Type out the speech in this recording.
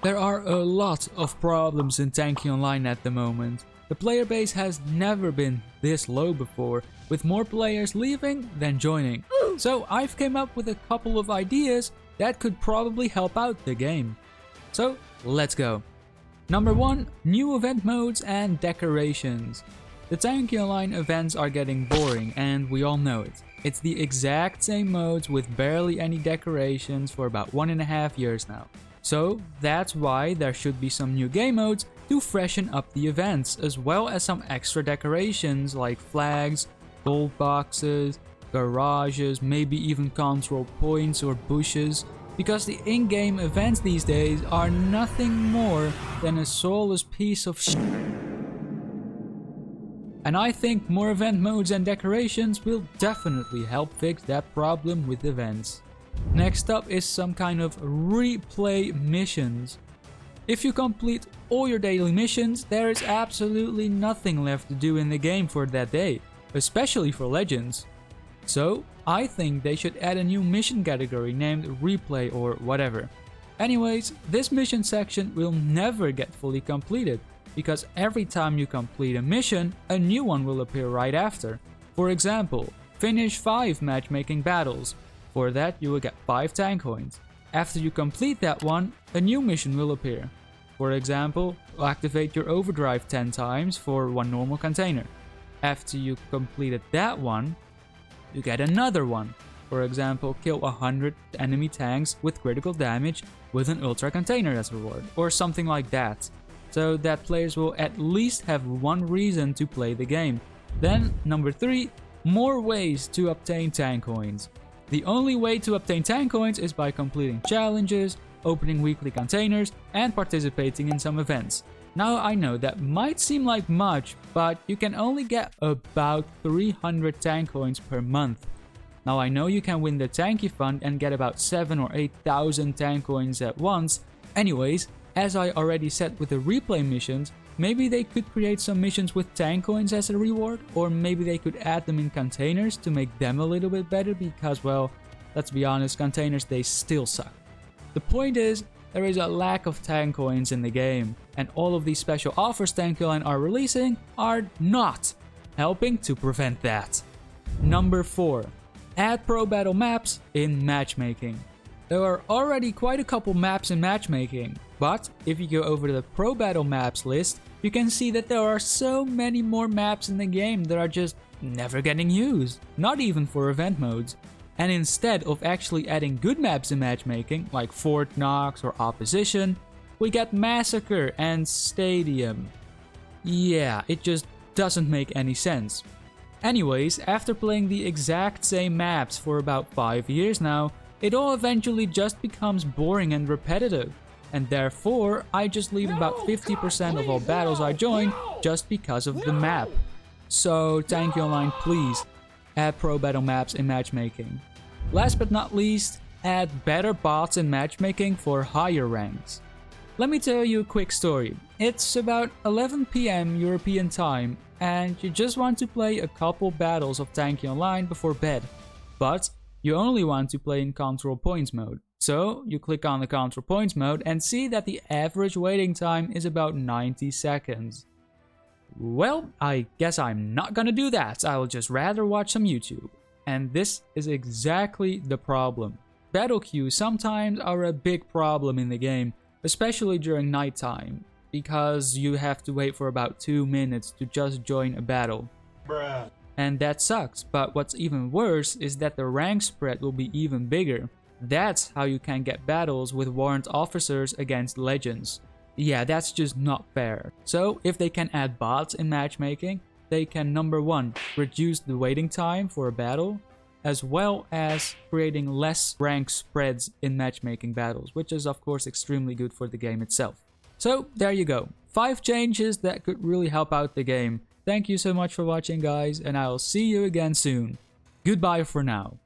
There are a lot of problems in Tanki Online at the moment. The player base has never been this low before, with more players leaving than joining. So I've came up with a couple of ideas that could probably help out the game. So let's go. Number 1, new event modes and decorations. The Tanki Online events are getting boring and we all know it. It's the exact same modes with barely any decorations for about 1.5 years now. So that's why there should be some new game modes to freshen up the events, as well as some extra decorations like flags, gold boxes, garages, maybe even control points or bushes, because the in-game events these days are nothing more than a soulless piece of shit. And I think more event modes and decorations will definitely help fix that problem with events. Next up is some kind of replay missions. If you complete all your daily missions, there is absolutely nothing left to do in the game for that day, especially for Legends. So I think they should add a new mission category named replay or whatever. Anyways, this mission section will never get fully completed, because every time you complete a mission, a new one will appear right after. For example, finish 5 matchmaking battles. For that you will get 5 tank coins. After you complete that one, a new mission will appear. For example, activate your overdrive 10 times for 1 normal container. After you completed that one, you get another one. For example, kill 100 enemy tanks with critical damage with an ultra container as reward, or something like that. So that players will at least have one reason to play the game. Then, number 3, more ways to obtain tank coins. The only way to obtain tank coins is by completing challenges, opening weekly containers, and participating in some events. Now I know that might seem like much, but you can only get about 300 tank coins per month. Now I know you can win the Tanki Fund and get about 7 or 8,000 tank coins at once. Anyways, as I already said with the replay missions, maybe they could create some missions with tank coins as a reward, or maybe they could add them in containers to make them a little bit better because, well, let's be honest, containers, they still suck. The point is, there is a lack of tank coins in the game, and all of these special offers Tanki Online are releasing are not helping to prevent that. Number 4. Add pro battle maps in matchmaking. There are already quite a couple maps in matchmaking, but if you go over the pro battle maps list, you can see that there are so many more maps in the game that are just never getting used, not even for event modes. And instead of actually adding good maps in matchmaking, like Fort Knox or Opposition, we get Massacre and Stadium. Yeah, it just doesn't make any sense. Anyways, after playing the exact same maps for about 5 years now, it all eventually just becomes boring and repetitive, and therefore I just leave about 50% of all battles I join just because of the map. So Tanki Online, please add pro battle maps in matchmaking. Last but not least, add better bots in matchmaking for higher ranks. Let me tell you a quick story. It's about 11 PM European time and you just want to play a couple battles of Tanki Online before bed, but you only want to play in control points mode. So you click on the control points mode and see that the average waiting time is about 90 seconds. Well, I guess I'm not gonna do that. I will just rather watch some YouTube. And this is exactly the problem. Battle queues sometimes are a big problem in the game, especially during nighttime, because you have to wait for about 2 minutes to just join a battle. Bruh. And that sucks, but what's even worse is that the rank spread will be even bigger. That's how you can get battles with warrant officers against legends. Yeah, that's just not fair. So if they can add bots in matchmaking, they can, number 1, reduce the waiting time for a battle, as well as creating less rank spreads in matchmaking battles, which is of course extremely good for the game itself. So there you go, 5 changes that could really help out the game. Thank you so much for watching guys, and I'll see you again soon. Goodbye for now.